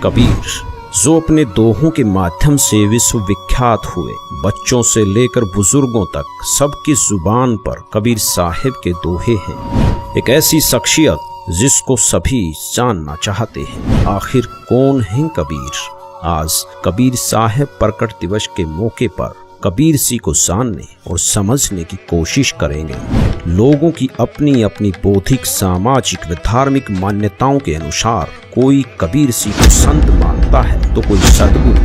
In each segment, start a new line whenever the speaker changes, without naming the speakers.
कबीर, जो अपने दोहों के माध्यम से विश्वविख्यात हुए, बच्चों से लेकर बुजुर्गों तक सबकी जुबान पर कबीर साहिब के दोहे हैं। एक ऐसी शख्सियत जिसको सभी जानना चाहते हैं। आखिर कौन है कबीर? आज कबीर साहिब प्रकट दिवस के मौके पर कबीर सी को जानने और समझने की कोशिश करेंगे। लोगों की अपनी अपनी बौद्धिक, सामाजिक व धार्मिक मान्यताओं के अनुसार कोई कबीर सी को संत मानता है, तो कोई सदगुरु,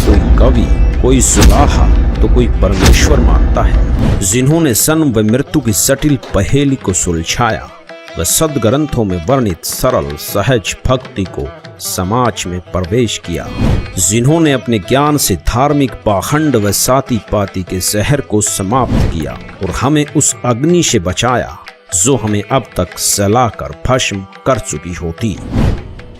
कोई कवि, कोई सुलाहा, तो कोई परमेश्वर मानता है। जिन्होंने जन्म व मृत्यु की जटिल पहेली को सुलझाया व सदग्रंथों में वर्णित सरल सहज भक्ति को समाज में प्रवेश किया। जिन्होंने अपने ज्ञान से धार्मिक पाखंड व साती पाती के जहर को समाप्त किया और हमें उस अग्नि से बचाया जो हमें अब तक जलाकर भस्म कर चुकी होती।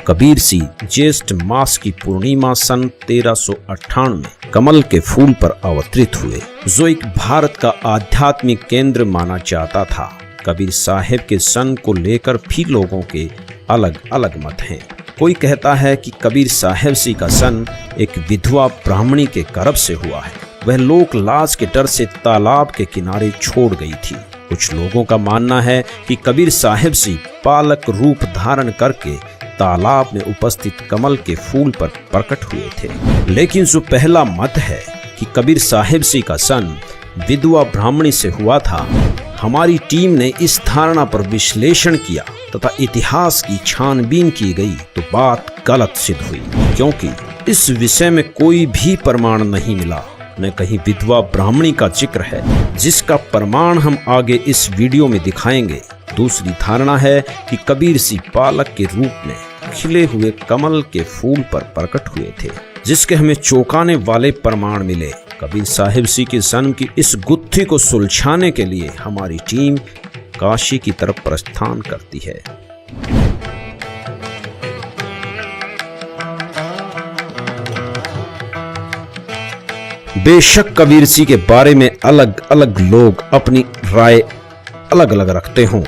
कबीर सी ज्येष्ठ मास की पूर्णिमा सन 1398 कमल के फूल पर अवतरित हुए, जो एक भारत का आध्यात्मिक केंद्र माना जाता था। कबीर साहिब के सन को लेकर भी लोगों के अलग अलग मत हैं। कोई कहता है कि कबीर साहिब सी का सन एक विधवा ब्राह्मणी के गर्भ से हुआ है। वह लोक लाज के डर से तालाब के किनारे छोड़ गई थी। कुछ लोगों का मानना है कि कबीर साहिब सी बालक रूप धारण करके तालाब में उपस्थित कमल के फूल पर प्रकट हुए थे। लेकिन जो पहला मत है कि कबीर साहिब सी का सन विधवा ब्राह्मणी से हुआ था, हमारी टीम ने इस धारणा पर विश्लेषण किया तथा इतिहास की छानबीन की गई तो बात गलत सिद्ध हुई, क्योंकि इस विषय में कोई भी प्रमाण नहीं मिला, न कहीं विधवा ब्राह्मणी का जिक्र है, जिसका प्रमाण हम आगे इस वीडियो में दिखाएंगे। दूसरी धारणा है कि कबीर सी बालक के रूप में खिले हुए कमल के फूल पर प्रकट हुए थे, जिसके हमें चौंकाने वाले प्रमाण मिले। कबीर साहिब सी के जन्म की इस गुत्थी को सुलझाने के लिए हमारी टीम काशी की तरफ प्रस्थान करती है। बेशक कबीर सी के बारे में अलग अलग लोग अपनी राय अलग अलग रखते हों,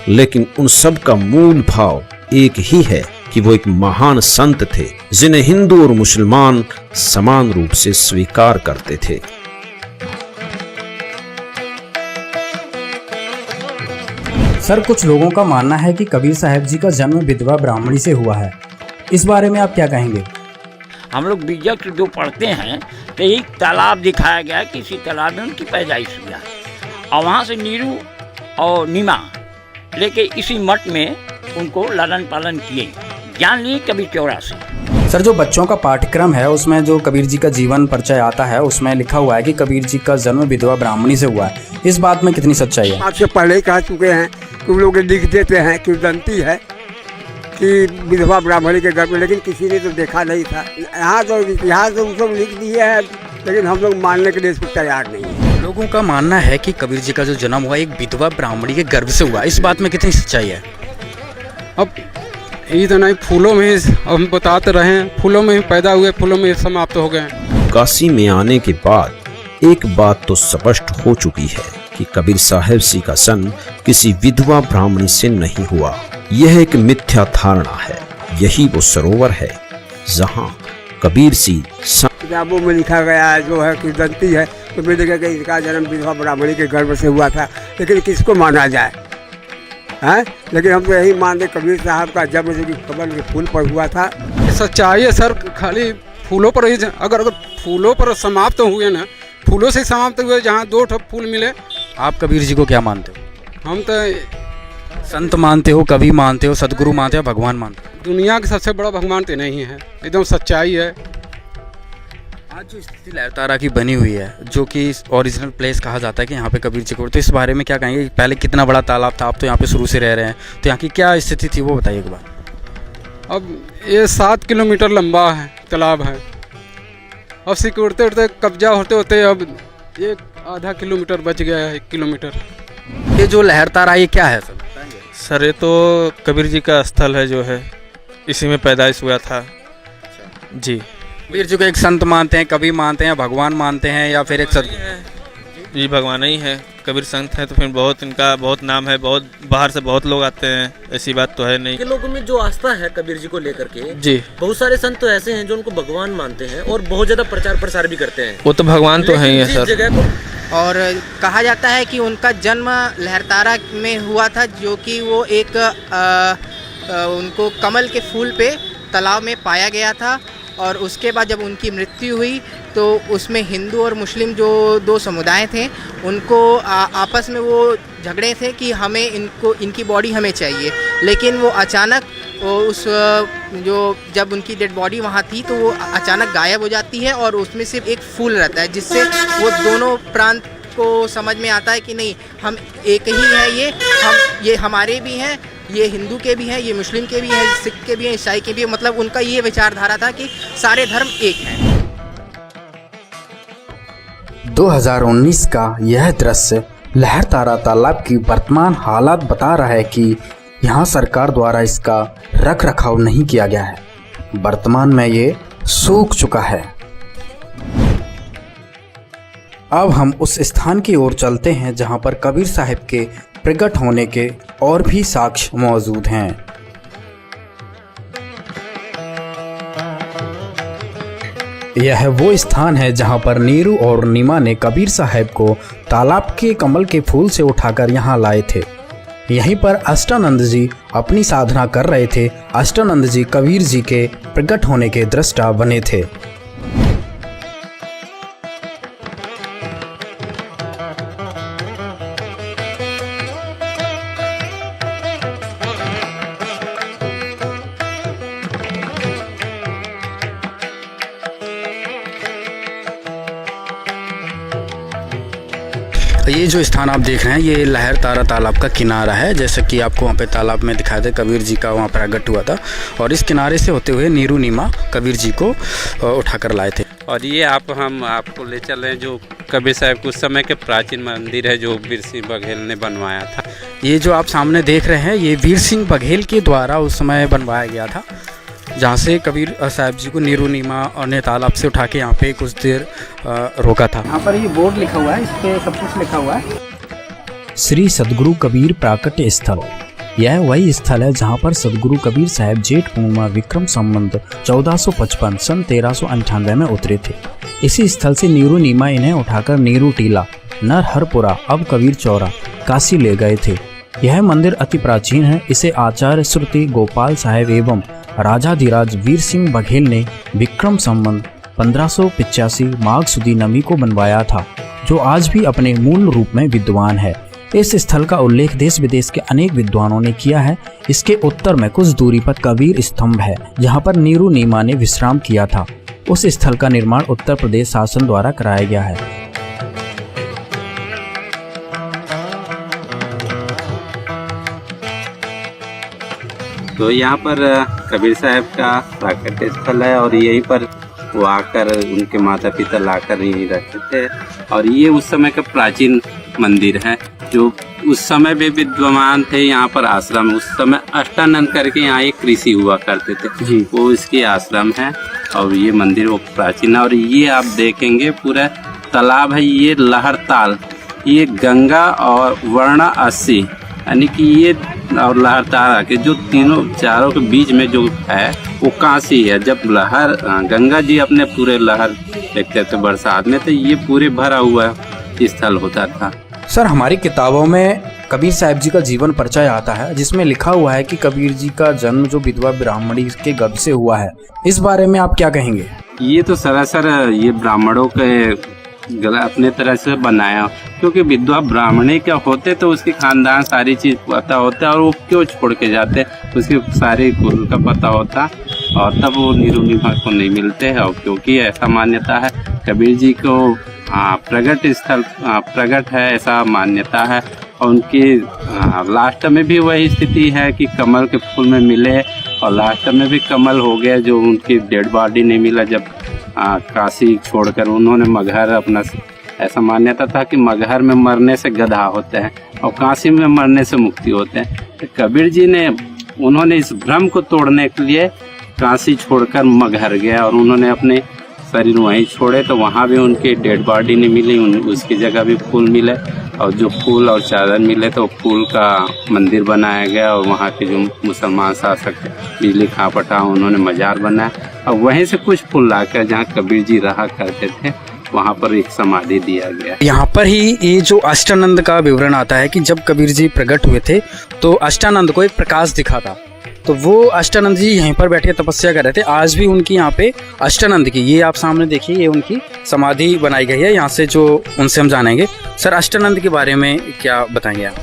लेकिन उन सब का मूल भाव एक ही है कि वो एक महान संत थे, जिन्हें हिंदू और मुसलमान समान रूप से स्वीकार करते थे।
सर, कुछ लोगों का मानना है कि कबीर साहब जी का जन्म विधवा ब्राह्मणी से हुआ है। इस बारे में आप क्या कहेंगे?
हम लोग बीजक जो पढ़ते हैं तो एक तालाब दिखाया गया, किसी तालाब में उनकी पैदाइश हुआ और वहाँ से नीरू और नीमा लेके इसी मठ में उनको लालन पालन किए, ज्ञान लिए कबीर चौरा से।
सर, जो बच्चों का पाठ्यक्रम है उसमें जो कबीर जी का जीवन परिचय आता है, उसमें लिखा हुआ है कि कबीर जी का जन्म विधवा ब्राह्मणी से हुआ है। इस बात में कितनी सच्चाई है?
आपसे पहले ही कह चुके हैं कि लोग लिख देते हैं कि दंती है कि विधवा ब्राह्मणी के घर में, लेकिन किसी ने तो देखा नहीं था। यहाँ तो इतिहास तो सब लिख दिए है, लेकिन हम लोग मानने के लिए इसको तैयार नहीं है।
लोगों का मानना है कि कबीर जी का जो जन्म हुआ एक विधवा ब्राह्मणी के गर्भ से हुआ। इस बात में कितनी सच्चाई है?
अब ये तो नहीं, फूलों में हम बताते रहे, फूलों में पैदा हुए, फूलों में समाप्त हो गए।
काशी में आने के बाद एक बात तो स्पष्ट हो चुकी है कि कबीर साहिब सी का सन किसी विधवा ब्राह्मणी से नहीं हुआ। यह एक मिथ्या धारणा है। यही वो सरोवर है जहाँ कबीर सी
किताबों में लिखा गया है जो है कि दंती है, तो मैं देखा कि इसका जन्म विधवा ब्राह्मणी के गर्भ से हुआ था। लेकिन किसको माना जाए है? लेकिन हम तो यही मानते कबीर साहब का जन्म जो कि कमल के फूल पर हुआ था।
सच्चाई है सर, खाली फूलों पर ही अगर फूलों पर समाप्त हुए ना, फूलों से समाप्त हुए, जहाँ दो ठो फूल मिले।
आप कबीर जी को क्या मानते हो?
हम तो
संत मानते हो, कवि मानते हो, सदगुरु मानते हो, भगवान मानते हो?
दुनिया के सबसे बड़ा भगवान तो नहीं है, एकदम सच्चाई है।
आज जो स्थिति लहरतारा की बनी हुई है, जो कि ओरिजिनल प्लेस कहा जाता है कि यहाँ पे कबीर जी को, तो इस बारे में क्या कहेंगे? पहले कितना बड़ा तालाब था, आप तो यहाँ पे शुरू से रह रहे हैं, तो यहाँ की क्या स्थिति थी वो बताइए एक बार।
अब ये 7 किलोमीटर लंबा है तालाब है। अब सिकुड़ते उड़ते कब्जा होते होते अब एक आधा किलोमीटर बच गया है, 1 किलोमीटर।
ये जो लहरतारा ये क्या है सर?
सर, ये तो कबीर जी का स्थल है, जो है इसी में पैदाइश हुआ था जी।
कबीर जी को एक संत मानते हैं, कवि मानते हैं, भगवान मानते हैं, या फिर एक सद?
जी भगवान ही है, कबीर संत है तो फिर बहुत इनका बहुत नाम है, बहुत बाहर से बहुत लोग आते हैं, ऐसी बात तो है नहीं।
के लोगों में जो आस्था है कबीर जी को लेकर के,
जी
बहुत सारे संत तो ऐसे हैं जो उनको भगवान मानते हैं और बहुत ज्यादा प्रचार प्रसार भी करते हैं।
वो तो भगवान तो है ही है
लेकिन जिस
सर।
जगह को
और कहा जाता है कि उनका जन्म लहरतारा में हुआ था, जो कि वो एक उनको कमल के फूल पे तालाब में पाया गया था। और उसके बाद जब उनकी मृत्यु हुई तो उसमें हिंदू और मुस्लिम जो दो समुदाय थे उनको आपस में वो झगड़े थे कि हमें इनकी बॉडी हमें चाहिए। लेकिन वो अचानक उस जो जब उनकी डेड बॉडी वहाँ थी तो वो अचानक गायब हो जाती है और उसमें सिर्फ एक फूल रहता है, जिससे वो दोनों प्रांत को समझ में आता है कि नहीं, हम एक ही है, ये हमारे भी हैं, ये हिंदू के भी हैं, ये मुस्लिम के भी हैं, सिख के भी हैं, ईसाई के भी हैं। मतलब उनका ये विचारधारा था कि सारे धर्म एक हैं।
2019 का यह दृश्य लहरतारा तालाब की वर्तमान हालत बता रहा है कि यहाँ सरकार द्वारा इसका रख रखाव नहीं किया गया है। वर्तमान में ये सूख चुका है। अब हम उस स्थान की ओर चलते हैं जहाँ पर कबीर साहब के प्रकट होने के और भी साक्ष्य मौजूद हैं। यह वो स्थान है जहां पर नीरू और नीमा ने कबीर साहब को तालाब के कमल के फूल से उठाकर यहां लाए थे। यहीं पर अष्टानंद जी अपनी साधना कर रहे थे। अष्टानंद जी कबीर जी के प्रकट होने के दृष्टा बने थे।
ये जो स्थान आप देख रहे हैं ये लहरतारा तालाब का किनारा है। जैसे कि आपको वहाँ पे तालाब में दिखाया था कबीर जी का वहाँ प्रकट हुआ था और इस किनारे से होते हुए नीरू नीमा कबीर जी को उठाकर लाए थे।
और ये हम आपको ले चल रहे हैं जो कबीर साहब के उस समय के प्राचीन मंदिर है जो वीर सिंह बघेल ने बनवाया था।
ये जो आप सामने देख रहे हैं ये वीर सिंह बघेल के द्वारा उस समय बनवाया गया था, जहाँ से कबीर साहब जी को नीरू नीमा और ने तालाब से उठा के यहाँ पे कुछ देर रोका था।
यहाँ पर ये बोर्ड लिखा हुआ है, इस पे सब कुछ लिखा हुआ है।
श्री सदगुरु कबीर प्राकट्य स्थल। यह वही स्थल है जहाँ पर सदगुरु कबीर साहब जेठ पूर्णिमा विक्रम संवत 1455 सन 1398 में उतरे थे। इसी स्थल से नीरू नीमा इन्हें उठाकर नीरू टीला, नरहरपुरा अब कबीर चौरा, काशी ले गए थे। यह मंदिर अति प्राचीन है। इसे आचार्य श्रुति गोपाल साहब एवं राजाधिराज वीर सिंह बघेल ने विक्रम संवत 1585 माघ सुदी नमी को बनवाया था, जो आज भी अपने मूल रूप में विद्वान है। इस स्थल का उल्लेख देश विदेश के अनेक विद्वानों ने किया है। इसके उत्तर में कुछ दूरी पर कबीर स्तंभ है, जहाँ पर नीरू नीमा ने विश्राम किया था। उस स्थल का निर्माण उत्तर प्रदेश शासन द्वारा कराया गया है।
तो यहाँ पर कबीर साहब का प्राकट्य स्थल है और यहीं पर वो आकर उनके माता पिता लाकर यहीं रहते थे। और ये उस समय का प्राचीन मंदिर है जो उस समय भी विद्वान थे। यहाँ पर आश्रम उस समय अष्टानंद करके यहाँ एक ऋषि हुआ करते थे जी, वो इसकी आश्रम है। और ये मंदिर वो प्राचीन है। और ये आप देखेंगे पूरा तालाब है, ये लहरताल, ये गंगा और वर्णा 80 यानी कि ये और लहरतारा के जो तीनों चारों के बीच में जो है वो काशी है। जब लहर गंगा जी अपने पूरे लहर देखते थे बरसात में तो ये पूरे भरा हुआ स्थल होता था।
सर, हमारी किताबों में कबीर साहब जी का जीवन परिचय आता है जिसमें लिखा हुआ है कि कबीर जी का जन्म जो विधवा ब्राह्मणी के गर्भ से हुआ है। इस बारे में आप क्या कहेंगे?
ये तो सरासर ये ब्राह्मणों के अपने तरह से बनाया, क्योंकि विधवा ब्राह्मणी क्या होते तो उसके खानदान सारी चीज पता होता और वो क्यों छोड़ के जाते उसकी सारी कुल का पता होता और तब वो नीरू नीमा को नहीं मिलते हैं। और क्योंकि ऐसा मान्यता है कबीर जी को प्रगट स्थल प्रगट है, ऐसा मान्यता है। और उनकी लास्ट में भी वही स्थिति है कि कमल के फूल में मिले और लास्ट में भी कमल हो गया, जो उनकी डेड बॉडी नहीं मिला जब काशी छोड़कर उन्होंने मगहर अपना, ऐसा मान्यता था कि मगहर में मरने से गधा होते हैं और काशी में मरने से मुक्ति होते हैं। तो कबीर जी ने उन्होंने इस भ्रम को तोड़ने के लिए काशी छोड़कर मगहर गया और उन्होंने अपने शरीर वहीं छोड़े तो वहाँ भी उनकी डेड बॉडी नहीं मिली, उसकी जगह भी फूल मिले और जो फूल और चादर मिले तो फूल का मंदिर बनाया गया और वहाँ के जो मुसलमान शासक बिजली खां पटा उन्होंने मजार बनाया और वहीं से कुछ फूल लाकर जहाँ कबीर जी रहा करते थे वहाँ पर एक समाधि दिया गया।
यहाँ पर ही ये जो अष्टानंद का विवरण आता है कि जब कबीर जी प्रकट हुए थे तो अष्टानंद को एक प्रकाश दिखा था, तो वो अष्टानंद जी यहीं पर बैठे तपस्या कर रहे थे। आज भी उनकी यहाँ पे अष्टानंद की, ये आप सामने देखिए, ये उनकी समाधि बनाई गई है। यहाँ से जो उनसे हम जानेंगे। सर, अष्टानंद के बारे में क्या बताएंगे आप?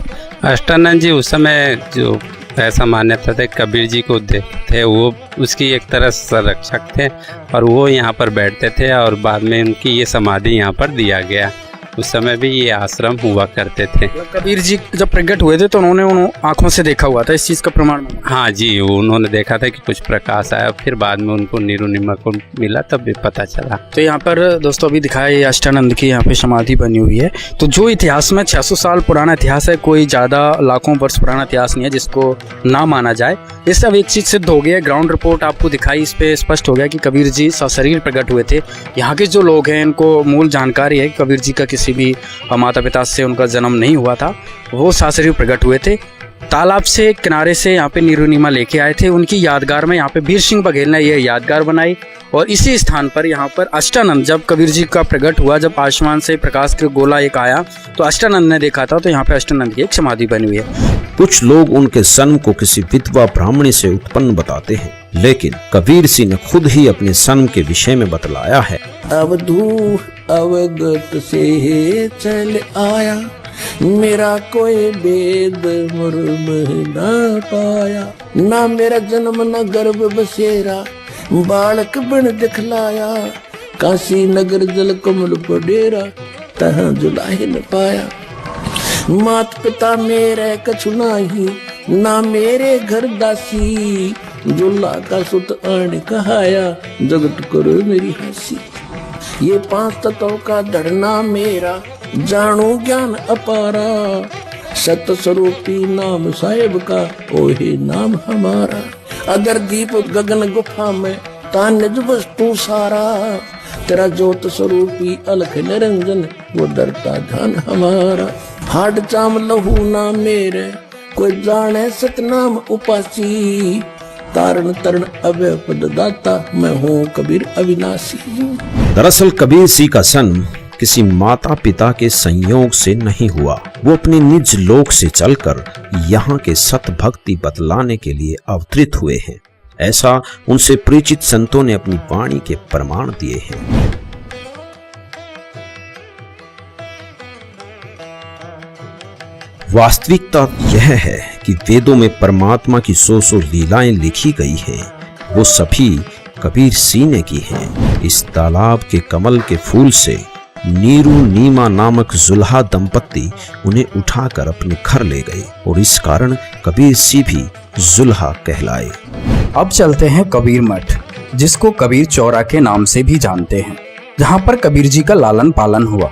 अष्टानंद जी उस समय जो ऐसा मान्यता थे कबीर जी को देखते थे, वो उसकी एक तरह संरक्षक थे और वो यहाँ पर बैठते थे और बाद में उनकी ये समाधि यहाँ पर दिया गया। उस समय भी ये आश्रम हुआ करते थे।
कबीर जी जब प्रकट हुए थे तो उन्होंने आंखों से देखा हुआ था, इस चीज़ का प्रमाण?
हाँ जी, उन्होंने देखा था कि कुछ प्रकाश आया, फिर बाद में उनको नीरू नीमा को मिला तब भी पता चला।
तो यहाँ पर दोस्तों अभी दिखाया ये अष्टानंद की यहाँ पे समाधि बनी हुई है। तो जो इतिहास में 600 साल पुराना इतिहास है, कोई ज़्यादा लाखों वर्ष पुराना इतिहास नहीं है जिसको ना माना जाए। ये सब एक चीज़ सिद्ध हो गया, ग्राउंड रिपोर्ट आपको दिखाई, इस पे स्पष्ट हो गया कि कबीर जी सशरीर प्रकट हुए थे। यहाँ के जो लोग हैं इनको मूल जानकारी है कि कबीर जी का किसी भी माता पिता से उनका जन्म नहीं हुआ था, वो सशरीर प्रकट हुए थे। तालाब से किनारे से यहाँ पे नीरू नीमा लेके आए थे। उनकी यादगार में यहाँ पे वीर सिंह बघेल ने यह यादगार बनाई और इसी स्थान पर यहाँ पर अष्टानंद, जब कबीर जी का प्रकट हुआ, जब आसमान से प्रकाश का गोला एक आया तो अष्टानंद ने देखा था, तो यहाँ पे अष्टानंद की एक समाधि बनी हुई है।
कुछ लोग उनके जन्म को किसी विधवा ब्राह्मणी से उत्पन्न बताते हैं, लेकिन कबीर सिंह ने खुद ही अपने जन्म के विषय में बतलाया है।
अवधू अवगत से चल आया, मेरा कोई भेद मुर्म न पाया, ना मेरा जन्म न गर्भ बसेरा, बालक बन दिखलाया, काशी नगर जल कमल पडेरा, तहाँ जुलाही न पाया। मात पिता मेरे कछु नाही, ना मेरे घर दासी, जुल्ला का सुत आन कहाया, जगत करो मेरी हंसी। ये 5 तत्वों का धरना मेरा, जानो ज्ञान अपारा, सत स्वरूपी नाम साहेब का, ओहे नाम हमारा। अगर दीप गगन गुफा में तान्य वस्तु सारा, तेरा ज्योत स्वरूपी अलख निरंजन, वो डरता ध्यान हमारा। हाड चाम लहू ना मेरे, कोई जाने सतनाम उपासी, तारण तरण अभय पद दाता, मैं हूँ कबीर अविनाशी।
दरअसल कबीर सिंह का जन्म किसी माता पिता के संयोग से नहीं हुआ, वो अपने निज लोक से चलकर यहाँ के सत भक्ति बतलाने के लिए अवतरित हुए हैं। ऐसा उनसे परिचित संतों ने अपनी वाणी के प्रमाण दिए हैं। वास्तविकता यह है कि वेदों में परमात्मा की 100 लीलाएं लिखी गई हैं, वो सभी कबीर सिंह ने की हैं। इस तालाब के कमल के फूल से नीरू नीमा नामक जुल्हा दंपत्ति उन्हें उठाकर अपने घर ले गए और इस कारण कबीर सिंह भी जुल्हा कहलाए।
अब चलते हैं कबीर मठ, जिसको कबीर चौरा के नाम से भी जानते हैं, जहाँ पर कबीर जी का लालन पालन हुआ।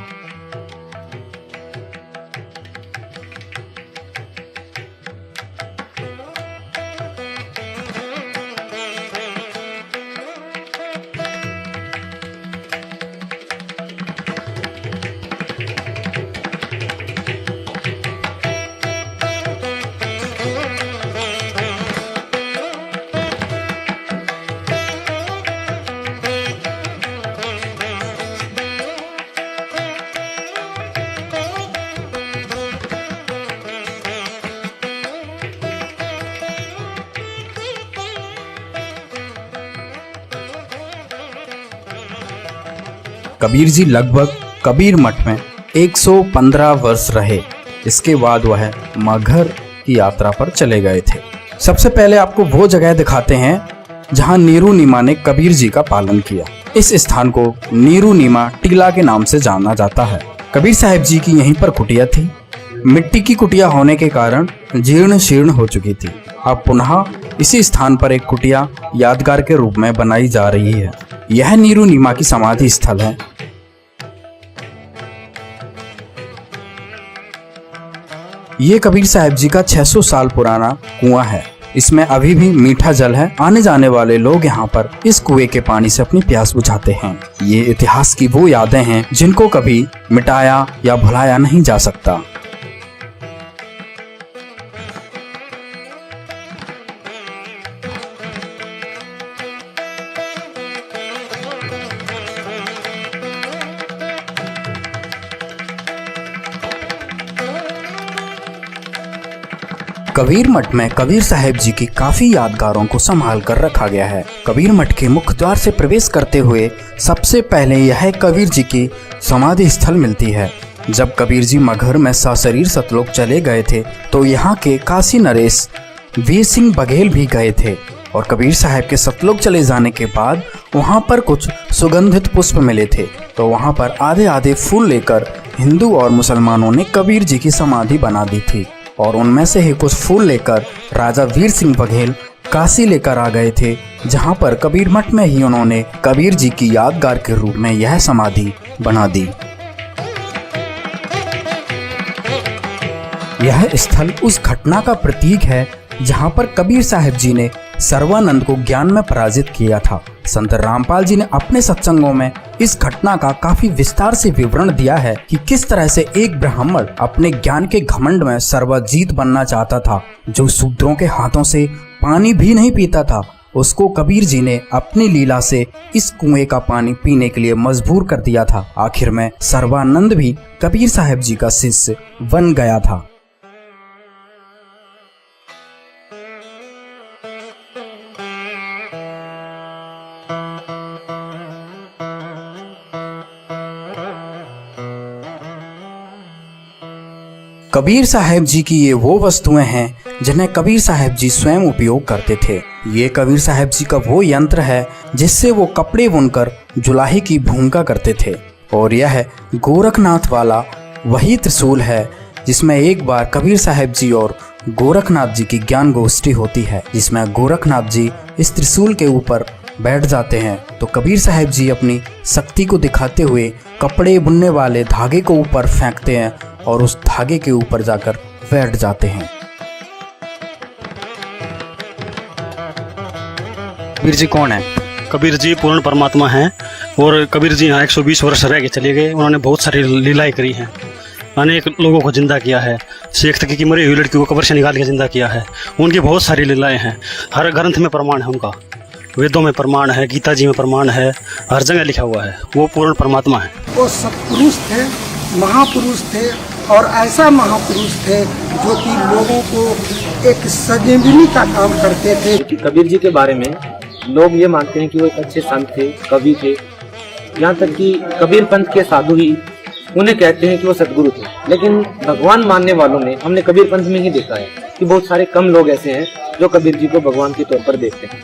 कबीर जी लगभग कबीर मठ में 115 वर्ष रहे। इसके बाद वह मगहर की यात्रा पर चले गए थे। सबसे पहले आपको वो जगह दिखाते हैं जहां नीरू नीमा ने कबीर जी का पालन किया। इस स्थान को नीरू नीमा टीला के नाम से जाना जाता है। कबीर साहब जी की यहीं पर कुटिया थी। मिट्टी की कुटिया होने के कारण जीर्ण शीर्ण हो चुकी थी। अब पुनः इसी स्थान पर एक कुटिया यादगार के रूप में बनाई जा रही है। यह नीरू नीमा की समाधि स्थल है। ये कबीर साहब जी का 600 साल पुराना कुआं है। इसमें अभी भी मीठा जल है। आने जाने वाले लोग यहाँ पर इस कुएं के पानी से अपनी प्यास बुझाते हैं। ये इतिहास की वो यादें हैं जिनको कभी मिटाया या भुलाया नहीं जा सकता। कबीर मठ में कबीर साहब जी की काफी यादगारों को संभाल कर रखा गया है। कबीर मठ के मुख्य द्वार से प्रवेश करते हुए सबसे पहले यह कबीर जी की समाधि स्थल मिलती है। जब कबीर जी मगहर में सशरीर सतलोक चले गए थे तो यहाँ के काशी नरेश वीर सिंह बघेल भी गए थे और कबीर साहब के सतलोक चले जाने के बाद वहाँ पर कुछ सुगंधित पुष्प मिले थे, तो वहाँ पर आधे आधे फूल लेकर हिंदू और मुसलमानों ने कबीर जी की समाधि बना दी थी और उनमें से ही कुछ फूल लेकर राजा वीर सिंह बघेल काशी लेकर आ गए थे, जहां पर कबीर मठ में ही उन्होंने कबीर जी की यादगार के रूप में यह समाधि बना दी। यह स्थल उस घटना का प्रतीक है जहां पर कबीर साहब जी ने सर्वानंद को ज्ञान में पराजित किया था। संत रामपाल जी ने अपने सत्संगों में इस घटना का काफी विस्तार से विवरण दिया है कि किस तरह से एक ब्राह्मण अपने ज्ञान के घमंड में सर्वजीत बनना चाहता था, जो शूद्रों के हाथों से पानी भी नहीं पीता था। उसको कबीर जी ने अपनी लीला से इस कुएं का पानी पीने के लिए मजबूर कर दिया था। आखिर में सर्वानंद भी कबीर साहब जी का शिष्य बन गया था। कबीर साहब जी की ये वो वस्तुएं हैं जिन्हें कबीर साहब जी स्वयं उपयोग करते थे। ये कबीर साहब जी का वो यंत्र है जिससे वो कपड़े बुनकर जुलाही की भूमिका करते थे। और यह गोरखनाथ वाला वही त्रिशूल है जिसमें एक बार कबीर साहब जी और गोरखनाथ जी की ज्ञान गोष्ठी होती है, जिसमें गोरखनाथ जी इस त्रिशूल के ऊपर बैठ जाते हैं तो कबीर साहब जी अपनी शक्ति को दिखाते हुए कपड़े बुनने वाले धागे को ऊपर फेंकते हैं और उस धागे के ऊपर जाकर बैठ जाते हैं।
कबीर जी कौन है? कबीर जी पूर्ण परमात्मा हैं और कबीर जी यहाँ 120 वर्ष रह के चले गए। उन्होंने बहुत सारी लीलाएं करी हैं, अनेक लोगों को जिंदा किया है। शेख तकी की मरी हुई लड़की को कब्र से निकाल के जिंदा किया है। उनकी बहुत सारी लीलाएं हैं, हर ग्रंथ में प्रमाण है उनका, वेदों में प्रमाण है, गीता जी में प्रमाण है, हर जगह लिखा हुआ है। वो पूर्ण परमात्मा है।
वो सत्पुरुष थे, महापुरुष थे और ऐसा महापुरुष थे जो कि लोगों को एक संजीवनी का काम करते थे।
कबीर जी के बारे में लोग ये मानते हैं कि वो एक अच्छे संत थे, कवि थे। यहाँ तक कि कबीर पंथ के साधु ही उन्हें कहते हैं कि वो सदगुरु थे। लेकिन भगवान मानने वालों ने हमने कबीर पंथ में ही देखा है कि बहुत सारे कम लोग ऐसे हैं जो कबीर जी को भगवान के तौर पर देखते हैं।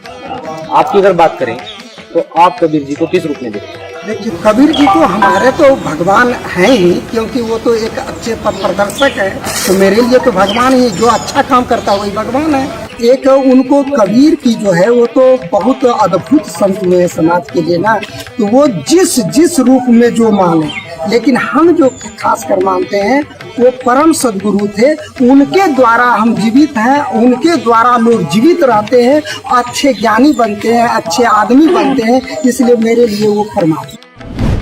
आपकी अगर बात करें तो आप कबीर जी को किस रूप में देखते हैं?
देखिए, कबीर जी तो हमारे तो भगवान हैं ही, क्योंकि वो तो एक अच्छे पथ प्रदर्शक है। तो मेरे लिए तो भगवान ही, जो अच्छा काम करता है वही भगवान है। एक उनको कबीर की जो है वो तो बहुत अद्भुत संत हुए समाज के लिए ना, तो वो जिस रूप में जो माने, लेकिन हम जो खास कर मानते हैं वो परम सदगुरु थे। उनके द्वारा हम जीवित हैं, उनके द्वारा लोग जीवित रहते हैं, अच्छे ज्ञानी बनते हैं, अच्छे आदमी बनते हैं। इसलिए मेरे लिए वो परमात्मा।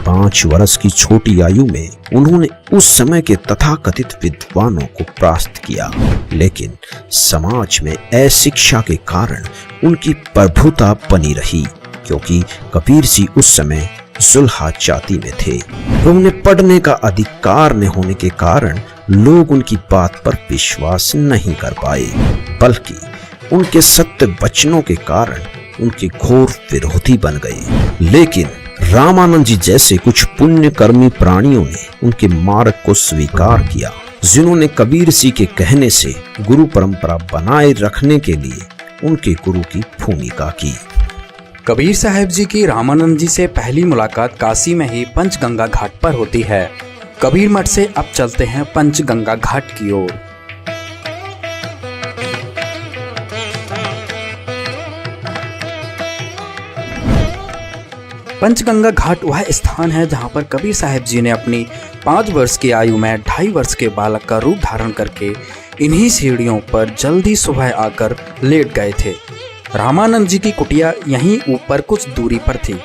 5 वर्ष की छोटी आयु में उन्होंने उस समय के तथाकथित विद्वानों को परास्त किया, लेकिन समाज में अशिक्षा के कारण उनकी प्रभुता बनी रही, क्योंकि कबीर जी उस समय जुल्हा जाति में थे। उन्हें पढ़ने का अधिकार न होने के कारण लोग उनकी बात पर विश्वास नहीं कर पाए, बल्कि उनके सत्य वचनों के कारण उनके घोर विरोधी बन गए। लेकिन रामानंद जी जैसे कुछ पुण्यकर्मी प्राणियों ने उनके मार्ग को स्वीकार किया, जिन्होंने कबीर जी के कहने से गुरु परंपरा बनाए रखने के लिए उनके गुरु की भूमिका की।
कबीर साहब जी की रामानंद जी से पहली मुलाकात काशी में ही पंचगंगा घाट पर होती है। कबीर मठ से अब चलते हैं पंचगंगा घाट की ओर। पंचगंगा घाट वह स्थान है जहां पर कबीर साहब जी ने अपनी 5 वर्ष की आयु में 2.5 वर्ष के बालक का रूप धारण करके इन्हीं सीढ़ियों पर जल्दी सुबह आकर लेट गए थे। रामानंद जी की कुटिया यहीं ऊपर कुछ दूरी पर थी।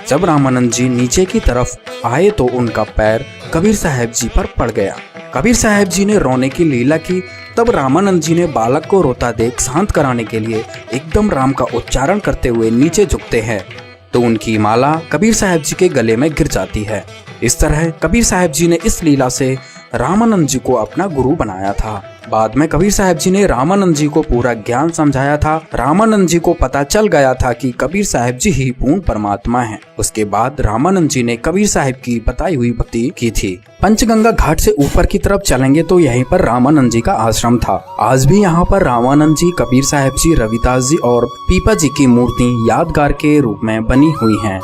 जब रामानंद जी नीचे की तरफ आए तो उनका पैर कबीर साहब जी पर पड़ गया। कबीर साहब जी ने रोने की लीला की। तब रामानंद जी ने बालक को रोता देख शांत कराने के लिए एकदम राम का उच्चारण करते हुए नीचे झुकते हैं तो उनकी माला कबीर साहब जी के गले में गिर जाती है। इस तरह कबीर साहब जी ने इस लीला से रामानंद जी को अपना गुरु बनाया था। बाद में कबीर साहब जी ने रामानंद जी को पूरा ज्ञान समझाया था। रामानंद जी को पता चल गया था कि कबीर साहब जी ही पूर्ण परमात्मा हैं। उसके बाद रामानंद जी ने कबीर साहब की बताई हुई भक्ति की थी। पंचगंगा घाट से ऊपर की तरफ चलेंगे तो यहीं पर रामानंद जी का आश्रम था। आज भी यहाँ पर रामानंद जी, कबीर साहब जी, रविदास जी और पीपा जी की मूर्ति यादगार के रूप में बनी हुई हैं।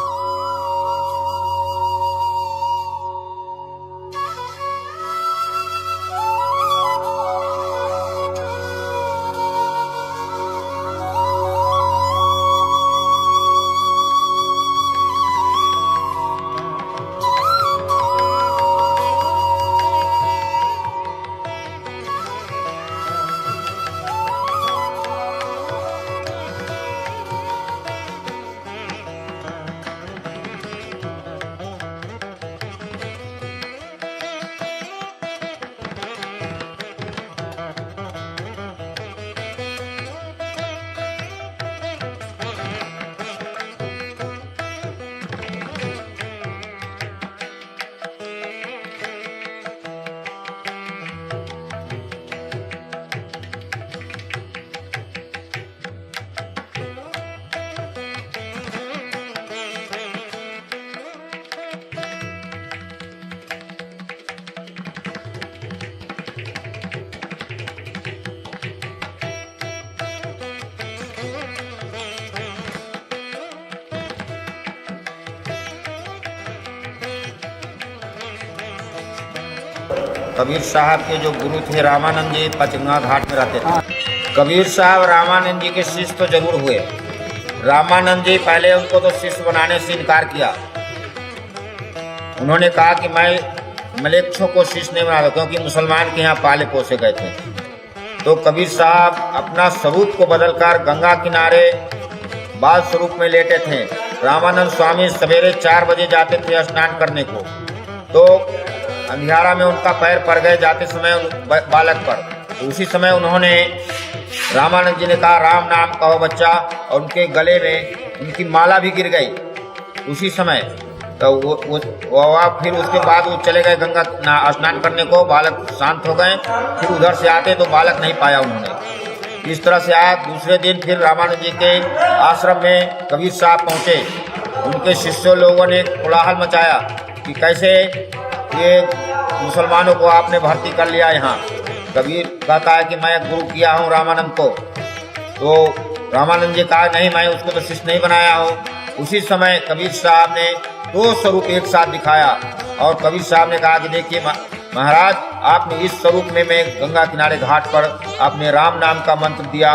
कबीर साहब के जो गुरु थे रामानंद जी पंचगंगा घाट में रहते थे। कबीर साहब रामानंद जी के शिष्य तो जरूर हुए। रामानंद जी पहले उनको तो शिष्य बनाने से इनकार किया। उन्होंने कहा कि मैं मलेच्छों को शिष्य नहीं बना, क्योंकि मुसलमान के यहाँ पाले पोसे गए थे। तो कबीर साहब अपना स्वरूप को बदलकर गंगा किनारे बाल स्वरूप में लेटे थे। रामानंद स्वामी सवेरे 4 बजे जाते थे स्नान करने को, तो अंधियारा में उनका पैर पड़ गए जाते समय बालक पर। तो उसी समय उन्होंने रामानंद जी ने कहा राम नाम कहो बच्चा, और उनके गले में उनकी माला भी गिर गई उसी समय। तो वो फिर उसके बाद वो चले गए गंगा स्नान करने को। बालक शांत हो गए। फिर उधर से आते तो बालक नहीं पाया उन्होंने। इस तरह से आया। दूसरे दिन फिर रामानंद जी के आश्रम में कबीर साहब पहुँचे। उनके शिष्यों लोगों ने कोलाहल मचाया कि कैसे ये मुसलमानों को आपने भर्ती कर लिया यहाँ। कबीर कहता है कि मैं गुरु किया हूँ रामानंद को। तो रामानंद जी कहा नहीं, मैं उसको तो शिष्य नहीं बनाया हूँ। उसी समय कबीर साहब ने 2 स्वरूप एक साथ दिखाया और कबीर साहब ने कहा कि देखिए महाराज, आपने इस स्वरूप में मैं गंगा किनारे घाट पर आपने राम नाम का मंत्र दिया,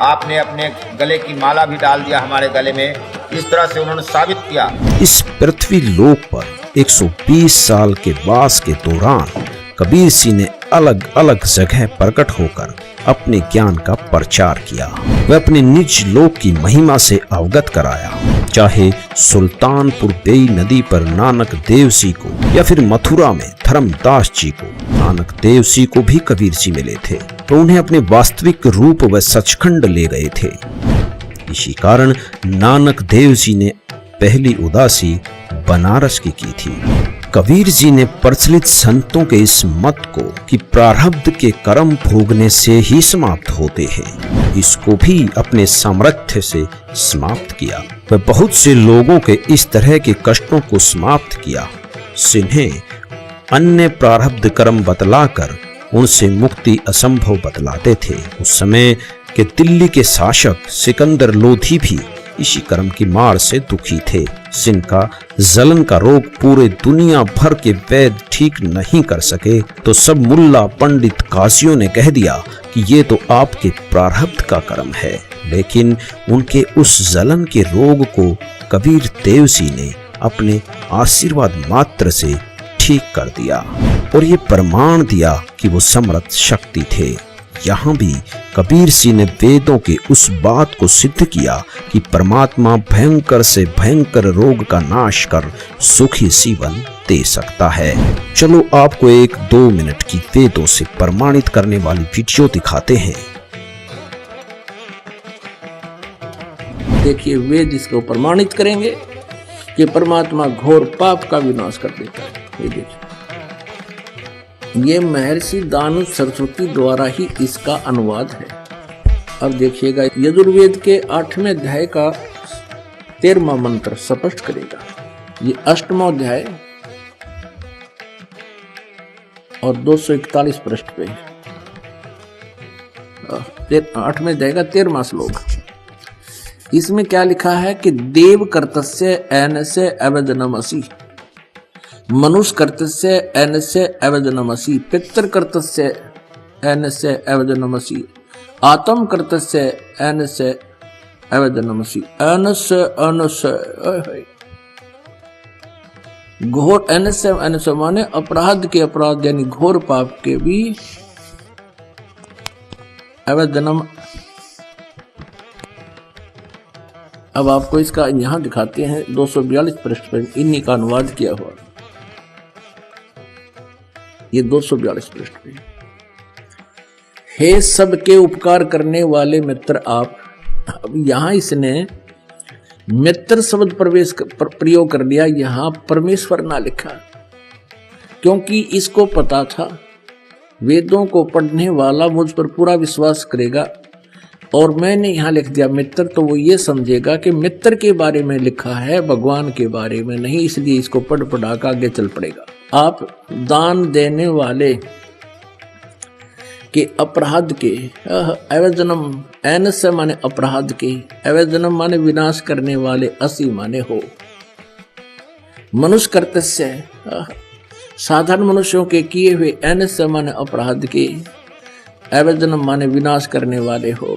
आपने अपने गले की माला भी डाल दिया हमारे गले में। इस तरह से उन्होंने साबित किया।
इस पृथ्वी लोक पर 120 साल के वास के दौरान कबीर सिंह ने अलग अलग जगह प्रकट होकर अपने ज्ञान का प्रचार किया। वह अपने निज लोक की महिमा से अवगत कराया। चाहे सुल्तानपुर बेई नदी पर नानक देव जी को या फिर मथुरा में धर्मदास जी को, नानक देव जी को भी कबीर सिंह मिले थे तो उन्हें अपने वास्तविक रूप व सचखंड ले गए थे। इसी कारण नानक देव जी ने पहली उदासी बनारस की थी। कबीर जी ने प्रचलित संतों के इस मत को कि प्रारब्ध के कर्म भोगने से ही समाप्त होते हैं, इसको भी अपने सामर्थ्य से समाप्त किया। वह बहुत से लोगों के इस तरह के कष्टों को समाप्त किया जिन्हें अन्य प्रारब्ध कर्म बतलाकर उनसे मुक्ति असंभव बतलाते थे। उस समय के दिल्ली के शासक सिकंदर लोधी भी इसी कर्म की मार से दुखी थे, जिनका जलन का रोग पूरे दुनिया भर के वैद्य ठीक नहीं कर सके। तो सब मुल्ला पंडित काजियों ने कह दिया कि ये तो आपके प्रारब्ध का कर्म है। लेकिन उनके उस जलन के रोग को कबीर देव जी ने अपने आशीर्वाद मात्र से ठीक कर दिया और ये प्रमाण दिया कि वो समर्थ शक्ति थे। यहाँ भी कबीर सिंह ने वेदों के उस बात को सिद्ध किया कि परमात्मा भयंकर से भयंकर रोग का नाश कर सुखी जीवन दे सकता है। चलो आपको एक 2 मिनट की वेदों से प्रमाणित करने वाली वीडियो दिखाते हैं।
देखिए, वेद इसको प्रमाणित करेंगे कि परमात्मा घोर पाप का विनाश कर देता है। ये देखिए, ये महर्षि दानु सरस्वती द्वारा ही इसका अनुवाद है। अब देखिएगा, यजुर्वेद के 8वें अध्याय का 13वां मंत्र स्पष्ट करेगा। ये 8वां अध्याय और 241 पृष्ठ पे 8वें अध्याय का 13वां श्लोक। इसमें क्या लिखा है कि देव कर्तस्य एनस्य अवजनमसि, मनुष्य कर्तस्य एनस्य अवजनमसि, पितृ कर्तस्य एनस्य अवजनमसि, आत्म कर्तस्य एनस्य अवजनमसि, एनस्य अनस्य घोर एनस्य एनस्य माने अपराध के अपराध यानी घोर पाप के भी अवजनम। अब आपको इसका यहां दिखाते हैं 242 पृष्ठ पर इन्हीं का अनुवाद किया हुआ। ये 242 पृष्ठ पे। हे सबके उपकार करने वाले मित्र आप। अब यहां इसने मित्र शब्द प्रयोग कर लिया, यहां परमेश्वर ना लिखा, क्योंकि इसको पता था वेदों को पढ़ने वाला मुझ पर पूरा विश्वास करेगा, और मैंने यहाँ लिख दिया मित्र, तो वो ये समझेगा कि मित्र के बारे में लिखा है, भगवान के बारे में नहीं, इसलिए इसको पढ़ पढ़ा कर आगे चल पड़ेगा। आप दान देने वाले के अपराध के अवजनम, एनस्य माने अपराध के, अवजनम माने विनाश करने वाले, असी माने हो। मनुष्य कर्तस्य, साधारण मनुष्यों के किए हुए, एनस्य माने अपराध के, अवजनम माने विनाश करने वाले हो।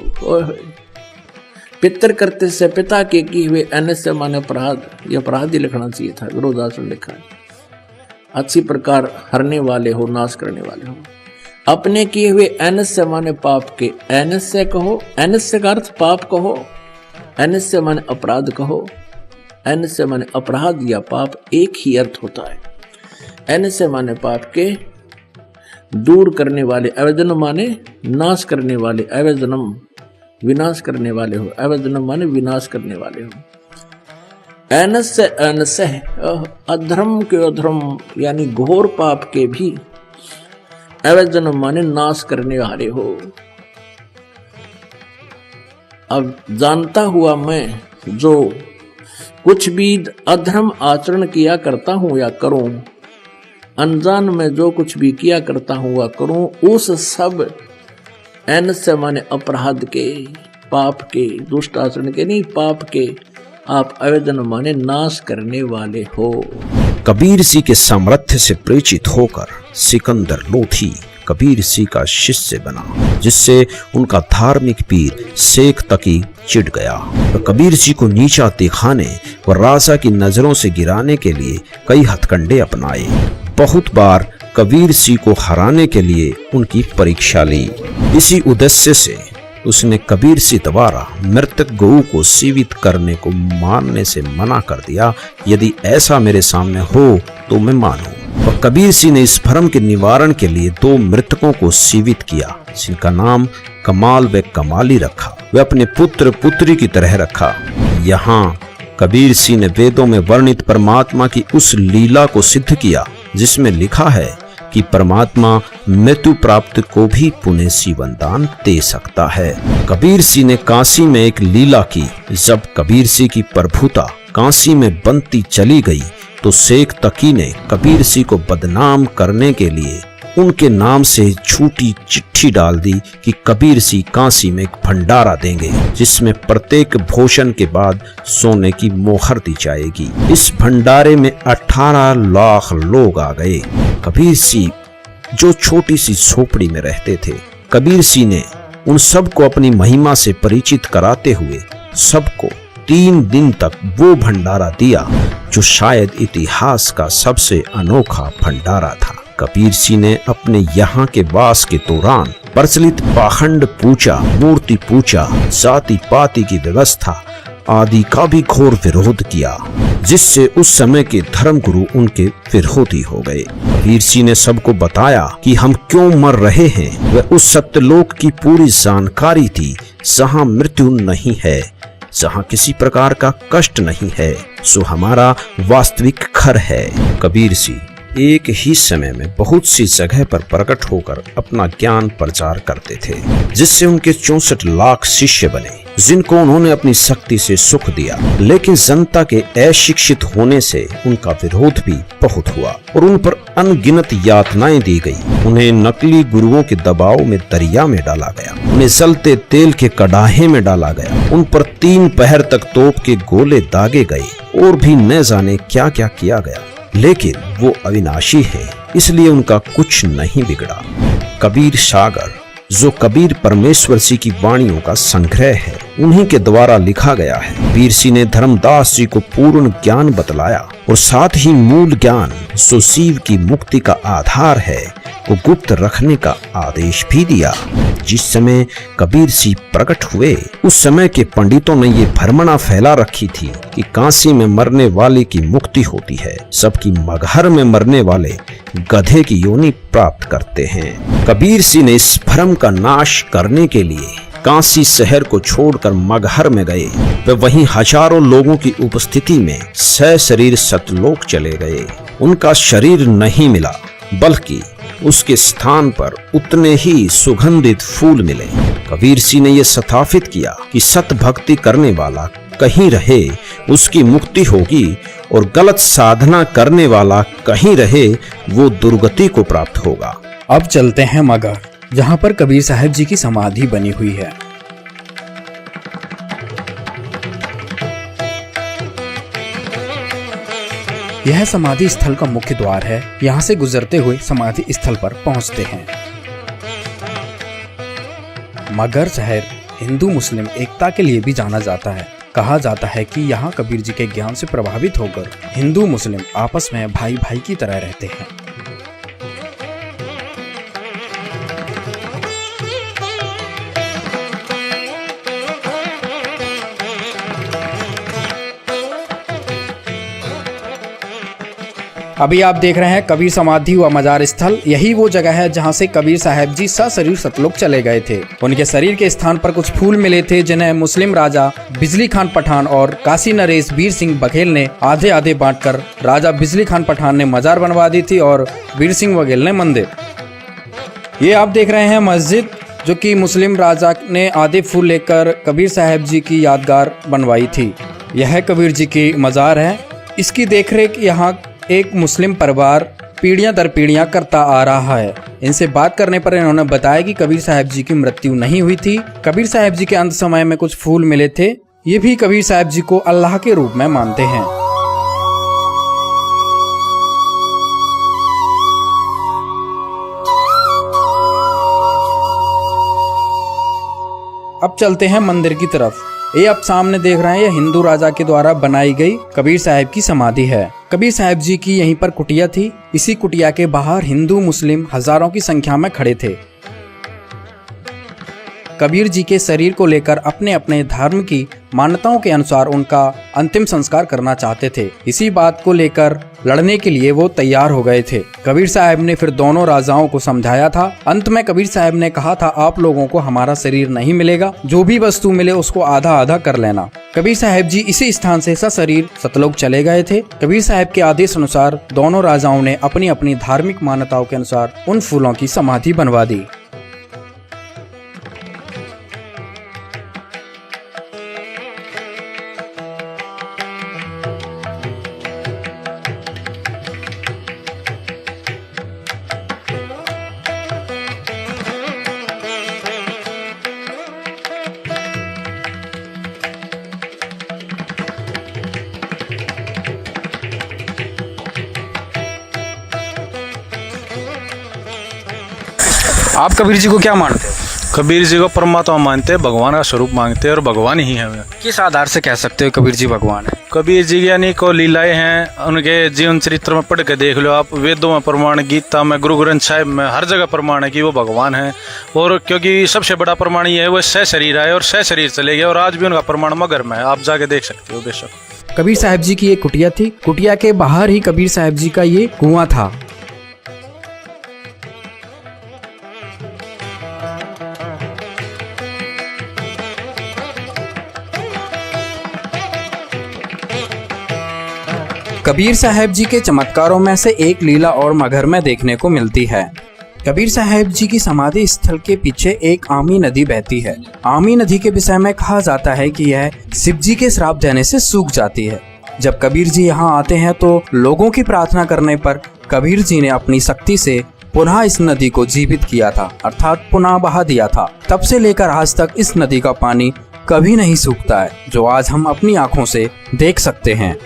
पितृ कर्तस्य, पिता के किए हुए, एनस्य माने अपराध, ये अपराध ही लिखना चाहिए था, विरोधासन लिखा है। अच्छी प्रकार हरने वाले हो, नाश करने वाले हो। अपने किए हुए, एनस्य माने पाप के, एनस्य कहो, एनस्य का अर्थ पाप कहो, एनस्य माने अपराध कहो, एनस्य माने अपराध या पाप एक ही अर्थ होता है। एनस्य माने पाप के दूर करने वाले, अवजनम माने नाश करने वाले, अवजनम विनाश करने वाले हो, अवजनम माने विनाश करने वाले हो। एनस्य एनस्य अधर्म के अधर्म यानी घोर पाप के भी, अवजनम माने नाश करने वाले हो। अब जानता हुआ मैं जो कुछ भी अधर्म आचरण किया करता हूं या करूं, अनजान में जो कुछ भी किया करता हूं या करूं, उस सब एनस्य माने अपराध के, पाप के, दुष्ट आचरण के नहीं, पाप के आप अवजन माने नाश करने वाले हो।
कबीर सिंह के सामर्थ्य से प्रेरित होकर सिकंदर लोधी कबीर सिंह का शिष्य बना, जिससे उनका धार्मिक पीर शेख तकी चिढ़ गया। तो कबीर सिंह को नीचा दिखाने व राजा की नजरों से गिराने के लिए कई हथकंडे अपनाए। बहुत बार कबीर सिंह को हराने के लिए उनकी परीक्षा ली। इसी उद्देश्य से उसने कबीर सिंह द्वारा मृतक गऊ को जीवित करने को मानने से मना कर दिया। यदि ऐसा मेरे सामने हो तो मैं मानूं। और कबीर सिंह ने इस भ्रम के निवारण के लिए 2 मृतकों को जीवित किया, जिनका नाम कमाल व कमाली रखा। वे अपने पुत्र पुत्री की तरह रखा। यहाँ कबीर सिंह ने वेदों में वर्णित परमात्मा की उस लीला को सिद्ध किया जिसमें लिखा है कि परमात्मा मृत्यु प्राप्त को भी पुनः जीवन दान दे सकता है। कबीर सिंह ने काशी में एक लीला की। जब कबीर सिंह की प्रभुता काशी में बनती चली गई तो शेख तकी ने कबीर सिंह को बदनाम करने के लिए उनके नाम से झूठी चिट्ठी डाल दी कि कबीर सिंह काशी में एक भंडारा देंगे, जिसमें प्रत्येक भोजन के बाद सोने की मोहर दी जाएगी। इस भंडारे में 18 लाख लोग आ गए। कबीर सिंह जो छोटी सी झोपड़ी में रहते थे, कबीर सिंह ने उन सबको अपनी महिमा से परिचित कराते हुए सबको 3 दिन तक वो भंडारा दिया जो शायद इतिहास का सबसे अनोखा भंडारा था। कबीर सिंह ने अपने यहाँ के वास के दौरान प्रचलित पाखंड पूजा, मूर्ति पूजा, जाति पाति की व्यवस्था आदि का भी घोर विरोध किया, जिससे उस समय के धर्मगुरु उनके विरोधी हो गए। कबीर सिंह ने सबको बताया कि हम क्यों मर रहे हैं। वह उस सत्यलोक की पूरी जानकारी थी जहाँ मृत्यु नहीं है, जहाँ किसी प्रकार का कष्ट नहीं है, सो हमारा वास्तविक घर है। कबीर सिंह एक ही समय में बहुत सी जगह पर प्रकट होकर अपना ज्ञान प्रचार करते थे, जिससे उनके 64 लाख शिष्य बने, जिनको उन्होंने अपनी शक्ति से सुख दिया। लेकिन जनता के अशिक्षित होने से उनका विरोध भी बहुत हुआ और उन पर अनगिनत यातनाएं दी गई। उन्हें नकली गुरुओं के दबाव में दरिया में डाला गया, उन्हें जलते तेल के कड़ाहे में डाला गया, उन पर 3 पहर तक तोप के गोले दागे गए और भी न जाने क्या क्या किया गया। लेकिन वो अविनाशी है, इसलिए उनका कुछ नहीं बिगड़ा। कबीर सागर, जो कबीर परमेश्वर सिंह की वाणियों का संग्रह है, उन्हीं के द्वारा लिखा गया है। कबीर सिंह ने धर्मदास जी को पूर्ण ज्ञान बतलाया और साथ ही मूल ज्ञान, जो शिव की मुक्ति का आधार है, को गुप्त रखने का आदेश भी दिया। जिस समय कबीर सिंह प्रकट हुए, उस समय के पंडितों ने ये भ्रमणा फैला रखी थी कि काशी में मरने वाले की मुक्ति होती है, सबकी मगहर में मरने वाले गधे की योनि प्राप्त करते हैं। कबीर सिंह ने इस भ्रम का नाश करने के लिए काशी शहर को छोड़कर मगहर में गए। वे वहीं हजारों लोगों की उपस्थिति में सशरीर सतलोक चले गए। उनका शरीर नहीं मिला, बल्कि उसके स्थान पर उतने ही सुगंधित फूल मिले। कबीर सिंह ने यह स्थापित किया कि सत भक्ति करने वाला कहीं रहे उसकी मुक्ति होगी, और गलत साधना करने वाला कहीं रहे वो दुर्गति को प्राप्त होगा।
अब चलते हैं मगहर, जहाँ पर कबीर साहब जी की समाधि बनी हुई है। यह समाधि स्थल का मुख्य द्वार है। यहाँ से गुजरते हुए समाधि स्थल पर पहुँचते हैं। मगहर शहर हिंदू मुस्लिम एकता के लिए भी जाना जाता है। कहा जाता है कि यहाँ कबीर जी के ज्ञान से प्रभावित होकर हिंदू मुस्लिम आपस में भाई भाई की तरह रहते हैं। अभी आप देख रहे हैं कबीर समाधि व मजार स्थल। यही वो जगह है जहां से कबीर साहब जी सशरीर सतलोक चले गए थे। उनके शरीर के स्थान पर कुछ फूल मिले थे, जिन्हें मुस्लिम राजा बिजली खान पठान और काशी नरेश वीर सिंह बघेल ने आधे आधे बांटकर राजा बिजली खान पठान ने मजार बनवा दी थी और वीर सिंह बघेल ने मंदिर। ये आप देख रहे हैं मस्जिद, जो कि मुस्लिम राजा ने आधे फूल लेकर कबीर साहब जी की यादगार बनवाई थी। यह कबीर जी की मजार है। इसकी देखरेख यहाँ एक मुस्लिम परिवार पीढ़ियां दर पीढ़ियां करता आ रहा है। इनसे बात करने पर इन्होंने बताया कि कबीर साहब जी की मृत्यु नहीं हुई थी। कबीर साहब जी के अंत समय में कुछ फूल मिले थे। ये भी कबीर साहब जी को अल्लाह के रूप में मानते हैं। अब चलते हैं मंदिर की तरफ। ये आप सामने देख रहे हैं, यह हिंदू राजा के द्वारा बनाई गई कबीर साहब की समाधि है। कबीर साहब जी की यहीं पर कुटिया थी। इसी कुटिया के बाहर हिंदू मुस्लिम हजारों की संख्या में खड़े थे। कबीर जी के शरीर को लेकर अपने अपने धर्म की मान्यताओं के अनुसार उनका अंतिम संस्कार करना चाहते थे। इसी बात को लेकर लड़ने के लिए वो तैयार हो गए थे। कबीर साहब ने फिर दोनों राजाओं को समझाया था। अंत में कबीर साहब ने कहा था, आप लोगों को हमारा शरीर नहीं मिलेगा, जो भी वस्तु मिले उसको आधा आधा कर लेना। कबीर साहब जी इसी स्थान से सशरीर सतलोक चले गए थे। कबीर साहब के आदेश अनुसार दोनों राजाओं ने अपनी अपनी धार्मिक मान्यताओं के अनुसार उन फूलों की समाधि बनवा दी।
आप कबीर जी को क्या मानते हैं?
कबीर जी को परमात्मा मानते हैं, भगवान का स्वरूप मांगते हैं और भगवान ही है वे।
किस आधार से कह सकते हो कबीर जी भगवान है?
कबीर जी की यानी को लीलाएं हैं, उनके जीवन चरित्र में पढ़ के देख लो आप, वेदों में प्रमाण, गीता में, गुरु ग्रंथ साहिब में, हर जगह प्रमाण है कि वो भगवान है। और क्योंकि सबसे बड़ा प्रमाण ये है वो सह शरीर आए और सह शरीर चले गए, और आज भी उनका प्रमाण मगर में है, आप जाके देख सकते हो बेशक।
कबीर साहब जी की एक कुटिया थी, कुटिया के बाहर ही कबीर साहब जी का ये कुआं था। कबीर साहब जी के चमत्कारों में से एक लीला और मगहर में देखने को मिलती है। कबीर साहब जी की समाधि स्थल के पीछे एक आमी नदी बहती है। आमी नदी के विषय में कहा जाता है कि यह शिव जी के श्राप देने से सूख जाती है। जब कबीर जी यहाँ आते हैं तो लोगों की प्रार्थना करने पर कबीर जी ने अपनी शक्ति से पुनः इस नदी को जीवित किया था, अर्थात पुनः बहा दिया था। तब से लेकर आज तक इस नदी का पानी कभी नहीं सूखता है, जो आज हम अपनी आंखों से देख सकते हैं।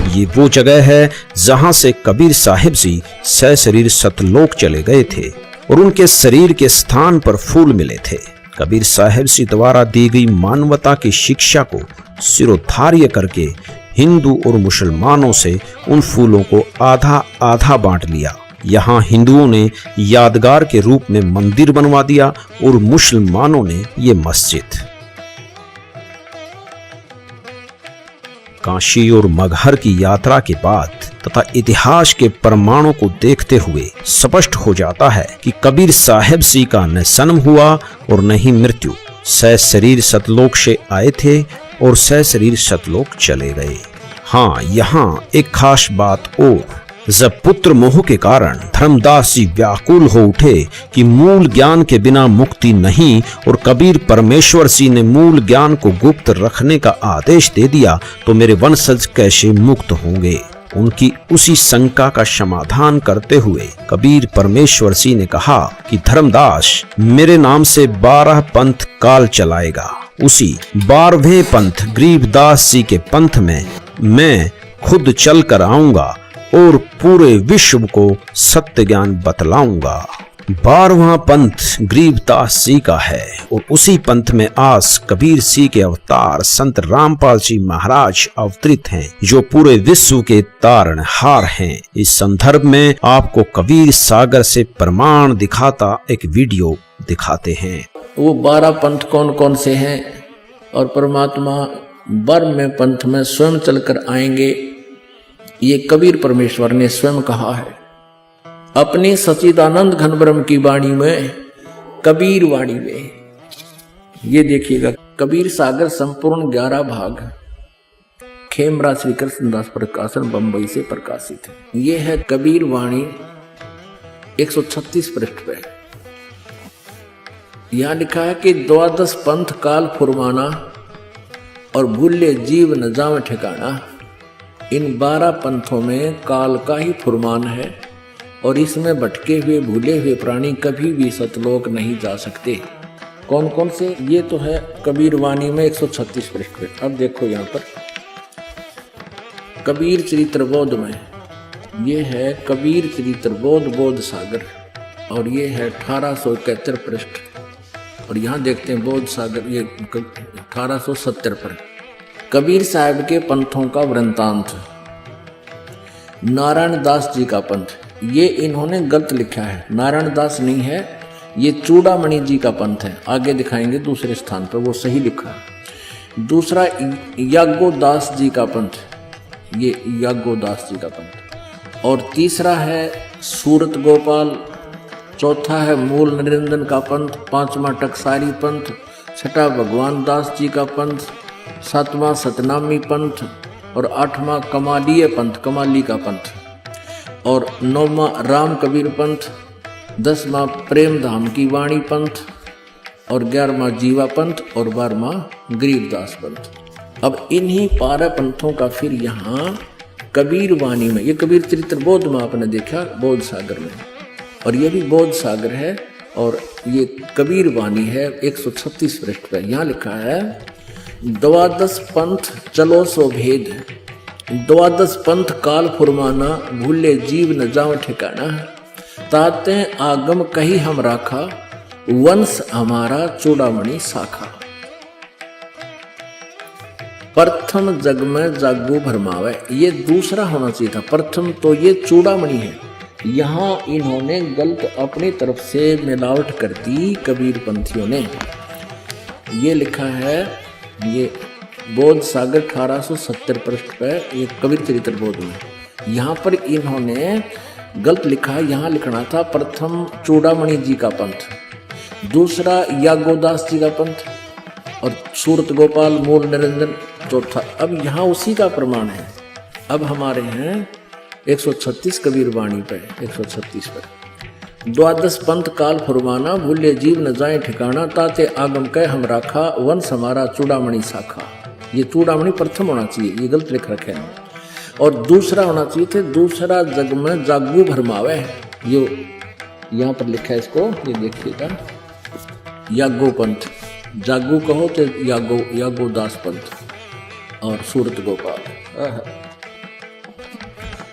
ये वो जगह है जहां से कबीर साहिब जी सह शरीर सतलोक चले गए थे और उनके शरीर के स्थान पर फूल मिले थे। कबीर साहिब जी द्वारा दी गई मानवता की शिक्षा को सिरोधार्य करके हिंदू और मुसलमानों से उन फूलों को आधा आधा बांट लिया। यहाँ हिंदुओं ने यादगार के रूप में मंदिर बनवा दिया और मुसलमानों ने ये मस्जिद। काशी और मगहर की यात्रा के बाद तथा इतिहास के प्रमाणों को देखते हुए स्पष्ट हो जाता है कि कबीर साहिब जी का न जन्म हुआ और न ही मृत्यु। सह शरीर सतलोक से आए थे और सह शरीर सतलोक चले गए। हाँ, यहाँ एक खास बात और, जब पुत्र मोह के कारण धर्मदास जी व्याकुल हो उठे कि मूल ज्ञान के बिना मुक्ति नहीं और कबीर परमेश्वर जी ने मूल ज्ञान को गुप्त रखने का आदेश दे दिया, तो मेरे वंशज कैसे मुक्त होंगे। उनकी उसी शंका का समाधान करते हुए कबीर परमेश्वर जी ने कहा कि धर्मदास मेरे नाम से 12 पंथ काल चलाएगा। उसी 12वें पंथ गरीबदास जी के पंथ में मैं खुद चल कर आऊंगा और पूरे विश्व को सत्य ज्ञान बतलाऊंगा। 12वां पंथ गरीबदास जी का है और उसी पंथ में आज कबीर जी के अवतार संत रामपाल जी महाराज अवतरित हैं, जो पूरे विश्व के तारणहार हैं। इस संदर्भ में आपको कबीर सागर से प्रमाण दिखाता एक वीडियो दिखाते हैं।
वो 12 पंथ कौन कौन से हैं और परमात्मा 12वें पंथ में स्वयं चलकर आएंगे, ये कबीर परमेश्वर ने स्वयं कहा है अपनी सच्चिदानंद घन ब्रह्म की वाणी में, कबीर वाणी में। ये देखिएगा, कबीर सागर संपूर्ण 11 भाग खेमरा श्री कृष्णदास प्रकाशन बंबई से प्रकाशित है। ये है कबीर वाणी 136 पृष्ठ पे। यहाँ लिखा है कि 12 पंथ काल फुरमाना और भूले जीव न जावे ठिकाना। इन 12 पंथों में काल का ही फुरमान है और इसमें भटके हुए भूले हुए प्राणी कभी भी सतलोक नहीं जा सकते। कौन कौन से? ये तो है कबीर वाणी में 136 पृष्ठ पे। अब देखो यहाँ पर कबीर चरित्र बोध में, ये है कबीर चरित्र बोध बोध सागर और ये है 1871 पृष्ठ। और यहाँ देखते हैं बोध सागर, ये 1870 पर कबीर साहब के पंथों का वृंतांत। नारायण दास जी का पंथ, ये इन्होंने गलत लिखा है, नारायण दास नहीं है, ये चूड़ामणि जी का पंथ है। आगे दिखाएंगे दूसरे स्थान पर वो सही लिखा है। दूसरा याज्ञोदास जी का पंथ, ये याज्ञोदास जी का पंथ। और तीसरा है सूरत गोपाल। चौथा है मूल निरंजन का पंथ। पांचवा टकसारी पंथ। छठा भगवान दास जी का पंथ। सातवां सतनामी पंथ और 8वां कमालीय पंथ, कमाली का पंथ। और 9वां राम कबीर पंथ। 10वां प्रेम धाम की वाणी पंथ और 11वां जीवा पंथ और 12वां गरीबदास पंथ। अब इन्हीं 12 पंथों का फिर यहाँ कबीर वाणी में, ये कबीर चरित्र बोध में आपने देखा बोध सागर में, और ये भी बोध सागर है और ये कबीर वाणी है 136 पृष्ठ पर। यहाँ लिखा है 12 पंथ चलो सो भेद, द्वादश पंथ काल फुरमाना, भूले जीव न जाओ ठिकाना। ताते आगम कही हम राखा, वंश हमारा चूड़ामणि शाखा। प्रथम जग में जागो भरमावे, ये दूसरा होना चाहिए था। प्रथम तो ये चूड़ामणि है, यहाँ इन्होंने गलत अपनी तरफ से मिलावट कर दी कबीर पंथियों ने। ये लिखा है, ये बोध सागर 1870 पृष्ठ पर, ये कबीर चरित्र बोध में। यहाँ पर इन्होंने गलत लिखा है, यहाँ लिखना था प्रथम चूड़ामणि जी का पंथ, दूसरा यागोदास जी का पंथ, और सूरत गोपाल मूल निरंजन चौथा। अब यहाँ उसी का प्रमाण है। अब हमारे हैं 136 कबीर वाणी पे, 136 पर। द्वादश पंथ काल फुरमाना, भूले जीव न जाए ठिकाना। ताते आगम कह हम राखा, वंश हमारा चूड़ामणि शाखा। ये चूड़ामणि प्रथम होना चाहिए, ये गलत लिख रखे हैं। और दूसरा होना चाहिए थे, दूसरा जग में जागू भरमावे। ये यहाँ पर लिखा है इसको, ये देखिएगा, यागो पंथ। जागू कहो तो यागोदास पंथ और सूरत गोपाल।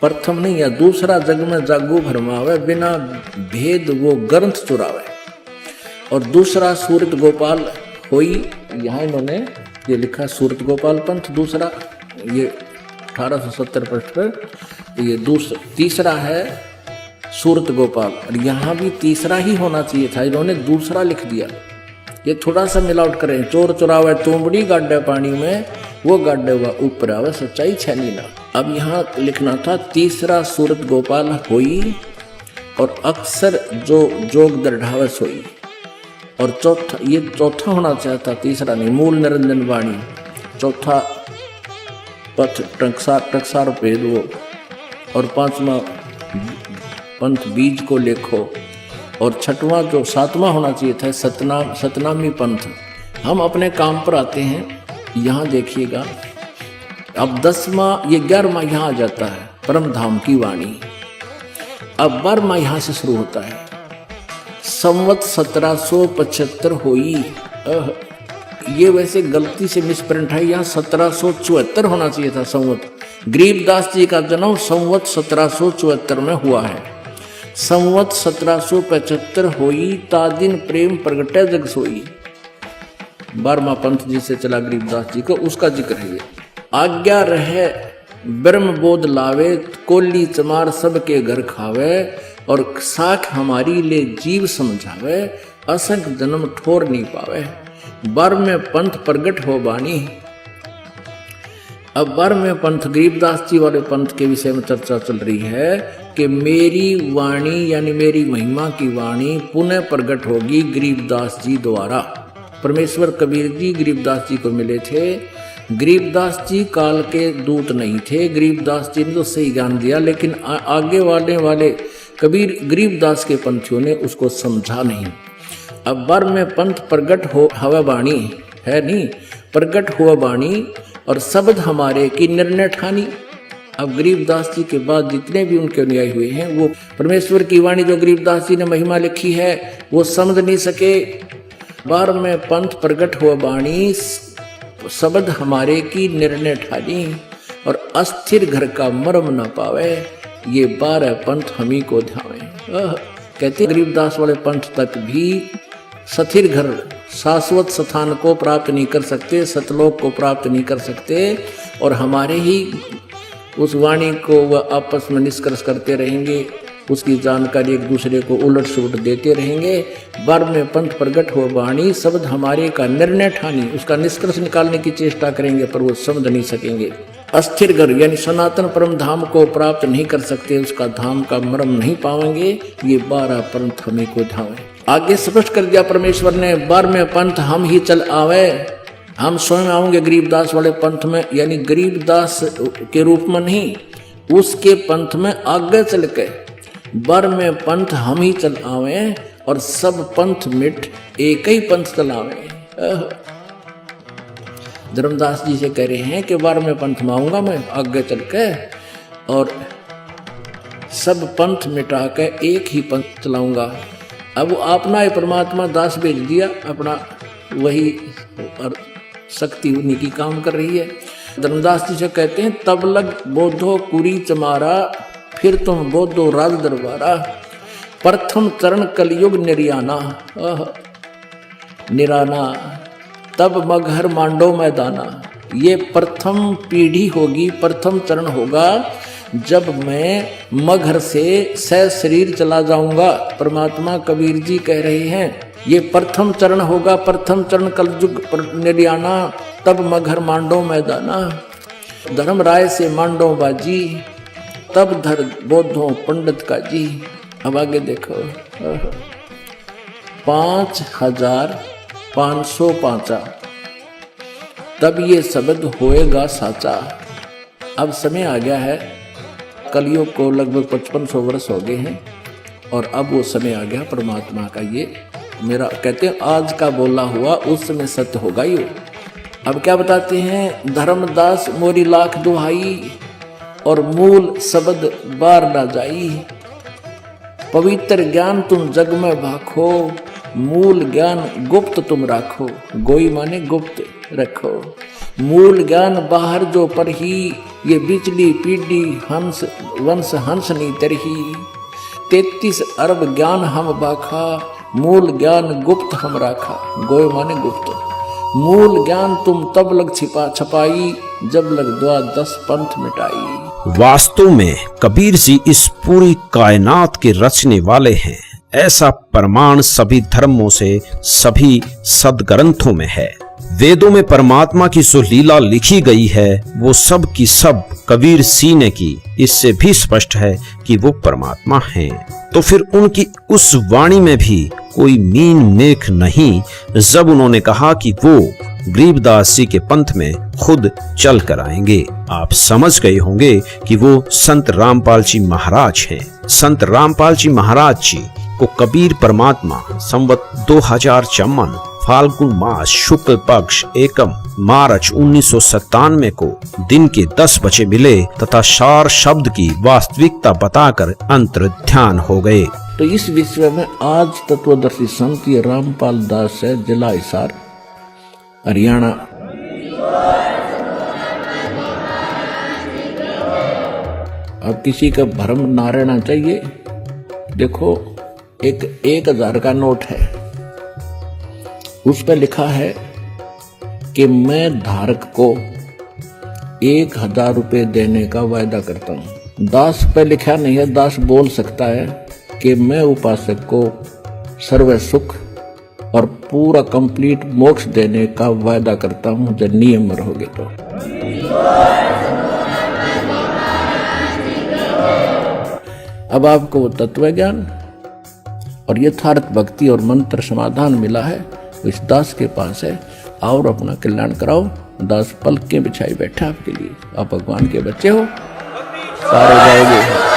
प्रथम नहीं है, दूसरा जग में जागू भरमावे, बिना भेद वो ग्रंथ चुरावे। और दूसरा सूरत गोपाल होई, यहाँ इन्होंने ये लिखा सूरत गोपाल पंथ दूसरा, ये 1870 पृष्ठ पर। ये तीसरा है सूरत गोपाल, और यहाँ भी तीसरा ही होना चाहिए था, इन्होंने दूसरा लिख दिया। ये थोड़ा सा मिलावट करें, चोर चुरावे तुमड़ी गाड्डे पानी में, वो गाड्डे हुआ ऊपर आवे, सच्चाई छैली ना। अब यहाँ लिखना था तीसरा सूरत गोपाल होई, और अक्सर जो जोग दृढ़ावे सोई। और चौथा, ये चौथा होना चाहता, तीसरा नहीं, मूल निरंजन वाणी। चौथा पथ टकसार भेद वो, और पांचवा पंथ बीज को लेखो। और छठवां जो सातवां होना चाहिए था, सतनामी पंथ। हम अपने काम पर आते हैं, यहाँ देखिएगा। अब 10वां, ये 11वां यहाँ आ जाता है, परम धाम की वाणी। अब 12वां यहाँ से शुरू होता है, संवत 1775 होई। ये वैसे गलती से मिसप्रिंट है, यहाँ 1774 होना चाहिए था संवत। गरीबदास जी का जन्म संवत 1774 में हुआ है। संवत 1775 होई, ता दिन प्रेम प्रगटे जग सोई। 12वां पंथ जिसे चला गरीबदास जी को, उसका जिक्र है ये। आज्ञा रहे ब्रह्म बोध लावे, कोली चमार सबके घर खावे। और साख हमारी ले जीव समझावे, असंख जन्म ठोर नहीं पावे। 12वें पंथ प्रगट हो बानी। अब 12वें पंथ गरीबदास जी वाले पंथ के विषय में चर्चा चल रही है कि मेरी वाणी यानी मेरी महिमा की वाणी पुनः प्रकट होगी गरीबदास जी द्वारा। परमेश्वर कबीर जी गरीबदास जी को मिले थे। गरीबदास जी काल के दूत नहीं थे, गरीबदास जी ने तो सही ज्ञान दिया, लेकिन आगे वाले कबीर गरीबदास के पंथियों ने उसको समझा नहीं। अब 12वें पंथ प्रगट हो हवा बाणी है नहीं, प्रगट हुआ बाणी और शब्द हमारे की निर्णय ठानी। अब गरीबदास जी के बाद जितने भी उनके अनुयायी हुए हैं, वो परमेश्वर की वाणी जो गरीबदास जी ने महिमा लिखी है वो समझ नहीं सके। 12वें पंथ प्रगट हुआ बाणी, शब्द हमारे की निर्णय ठानी और अस्थिर घर का मर्म न पावे। ये 12 पंथ हम ही को ध्यावे। कहते गरीबदास वाले पंथ तक भी स्थिर घर शाश्वत स्थान को प्राप्त नहीं कर सकते, सतलोक को प्राप्त नहीं कर सकते, और हमारे ही उस वाणी को वह आपस में निष्कर्ष करते रहेंगे, उसकी जानकारी एक दूसरे को उलट सुलट देते रहेंगे। 12वें पंथ प्रगट हो वाणी, शब्द हमारे का निर्णय ठानी, उसका निष्कर्ष निकालने की चेष्टा करेंगे पर वो समझ नहीं सकेंगे। अस्थिर घर यानी सनातन परम धाम को प्राप्त नहीं कर सकते, उसका धाम का मर्म नहीं पाएंगे। ये 12 पंथ हमें को धावे। आगे स्पष्ट कर दिया परमेश्वर ने, 12वें पंथ हम ही चल आवे, हम स्वयं आएंगे गरीबदास वाले पंथ में, यानी गरीबदास के रूप में नहीं, उसके पंथ में आगे चल के 12वें पंथ हम ही चल आवे और सब पंथ मिट एक ही पंथ चलावे। धर्मदास जी से कह रहे हैं कि 12वें पंथ में आऊंगा मैं आगे चल के, और सब पंथ मिटा के एक ही पंथ चलाऊंगा। अब अपना परमात्मा दास भेज दिया, अपना वही और शक्ति उन्हीं की काम कर रही है। धर्मदास जी से कहते हैं, तब लग बोधो कुरी चमारा, फिर तुम बोधो राज दरबारा, प्रथम चरण कलयुग निर्याना, निराना, तब मगहर मांडो मैदाना। ये प्रथम पीढ़ी होगी, प्रथम चरण होगा जब मैं मगहर से शरीर चला जाऊंगा। परमात्मा कबीर जी कह रहे हैं ये प्रथम चरण होगा, प्रथम चरण कलयुग निर्याना, तब मगहर मांडो मैदाना। धर्म राय से मांडो बाजी, तब धर बोधो पंडित का जी। अब आगे देखो, 5505 तब ये शब्द होएगा साचा। अब समय आ गया है, कलयुग को लगभग 5500 वर्ष हो गए हैं और अब वो समय आ गया परमात्मा का। ये मेरा कहते हैं आज का बोला हुआ उस समय सत्य होगा ही। अब क्या बताते हैं, धर्मदास मोरी लाख दुहाई और मूल शब्द बार ना जाई। पवित्र ज्ञान तुम जग में भाखो, मूल ज्ञान गुप्त तुम राखो। गोई माने गुप्त रखो, मूल ज्ञान बाहर जो पर ही, ये बिचली पीढ़ी हंस वंश हंस नी तरही। 33 अरब ज्ञान हम बाखा, मूल ज्ञान गुप्त हम राखा। गोय माने गुप्त, मूल ज्ञान तुम तब लग छपाई, जब लग द्वादश पंथ मिटाई।
वास्तव में कबीर जी इस पूरी कायनात के रचने वाले हैं, ऐसा प्रमाण सभी धर्मों से, सभी सदग्रंथों में है। वेदों में परमात्मा की जो लीला लिखी गई है वो सब की सब कबीर जी ने की। इससे भी स्पष्ट है कि वो परमात्मा हैं। तो फिर उनकी उस वाणी में भी कोई मीन मेख नहीं जब उन्होंने कहा कि वो गरीबदास जी के पंथ में खुद चल कर आएंगे। आप समझ गए होंगे कि वो संत रामपाल जी महाराज हैं। संत रामपाल जी महाराज जी को कबीर परमात्मा संवत 2054 फाल्गुन मास शुक्ल पक्ष एकम मार्च 1997 को दिन के 10 बजे मिले तथा सार शब्द की वास्तविकता बताकर अंतर्ध्यान हो गए।
तो इस विषय में आज तत्वदर्शी संत रामपाल दास है, जिला हिसार, हरियाणा। अब किसी का भ्रम ना रहना चाहिए। देखो, एक 1000 का नोट है, उस पर लिखा है कि मैं धारक को 1000 रुपये देने का वायदा करता हूँ। दास पे लिखा नहीं है, दास बोल सकता है कि मैं उपासक को सर्व सुख और पूरा कंप्लीट मोक्ष देने का वायदा करता हूँ जब नियम रहोगे तो। अब आपको वो तत्व ज्ञान और यथार्थ भक्ति और मंत्र समाधान मिला है, इस दास के पास है। और अपना कल्याण कराओ। दास पलकें बिछाई बैठा आपके लिए। आप भगवान के बच्चे हो, सारे जाओगे।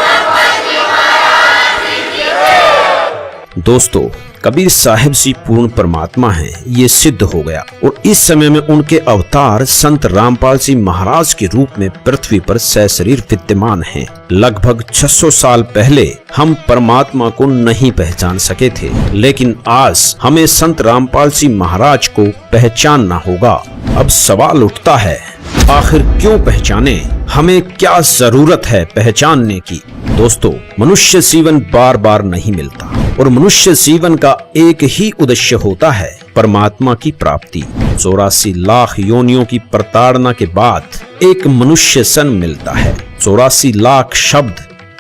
दोस्तों, कबीर साहिब जी पूर्ण परमात्मा हैं, ये सिद्ध हो गया। और इस समय में उनके अवतार संत रामपाल जी महाराज के रूप में पृथ्वी पर सशरीर विद्यमान हैं। लगभग 600 साल पहले हम परमात्मा को नहीं पहचान सके थे, लेकिन आज हमें संत रामपाल जी महाराज को पहचानना होगा। अब सवाल उठता है, आखिर क्यों पहचाने? हमें क्या जरूरत है पहचानने की? दोस्तों, मनुष्य जीवन बार बार नहीं मिलता और मनुष्य जीवन का एक ही उद्देश्य होता है, परमात्मा की प्राप्ति। 84 लाख योनियों की प्रताड़ना के बाद एक मनुष्य सन मिलता है। 84 लाख शब्द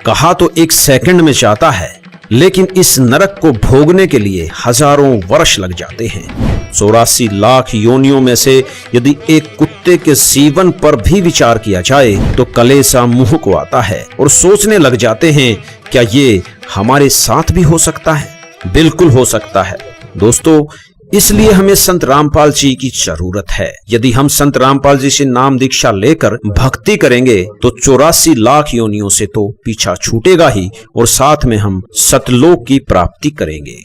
कहा तो एक सेकंड में जाता है, लेकिन इस नरक को भोगने के लिए हजारों वर्ष लग जाते हैं। 84 लाख योनियों में से यदि एक कुत्ते के जीवन पर भी विचार किया जाए तो कलेसा मुंह को आता है और सोचने लग जाते हैं, क्या ये हमारे साथ भी हो सकता है? बिल्कुल हो सकता है दोस्तों। इसलिए हमें संत रामपाल जी की जरूरत है। यदि हम संत रामपाल जी से नाम दीक्षा लेकर भक्ति करेंगे तो 84 लाख योनियों से तो पीछा छूटेगा ही और साथ में हम सतलोक की प्राप्ति करेंगे,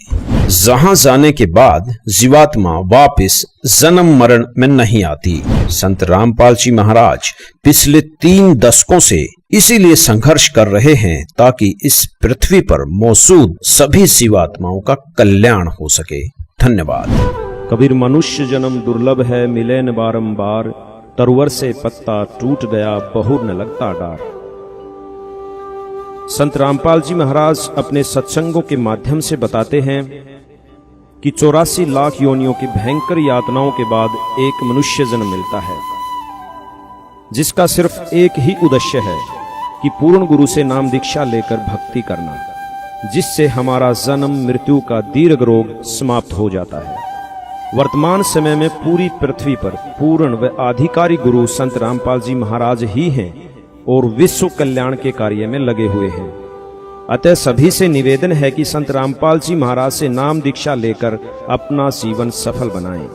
जहां जाने के बाद जीवात्मा वापस जन्म मरण में नहीं आती। संत रामपाल जी महाराज पिछले 3 दशकों से इसीलिए संघर्ष कर रहे हैं ताकि इस पृथ्वी पर मौजूद सभी जीवात्माओं का कल्याण हो सके। धन्यवाद।
कबीर मनुष्य जन्म दुर्लभ है, मिले न बारंबार,
तरवर से पत्ता टूट गया, बहुर न लगता डार। संत रामपाल जी महाराज अपने सत्संगों के माध्यम से बताते हैं कि 84 लाख योनियों की भयंकर यातनाओं के बाद एक मनुष्य जन्म मिलता है, जिसका सिर्फ एक ही उद्देश्य है कि पूर्ण गुरु से नाम दीक्षा लेकर भक्ति करना, जिससे हमारा जन्म मृत्यु का दीर्घ रोग समाप्त हो जाता है। वर्तमान समय में पूरी पृथ्वी पर पूर्ण व आधिकारिक गुरु संत रामपाल जी महाराज ही हैं और विश्व कल्याण के कार्य में लगे हुए हैं। अतः सभी से निवेदन है कि संत रामपाल जी महाराज से नाम दीक्षा लेकर अपना जीवन सफल बनाएं।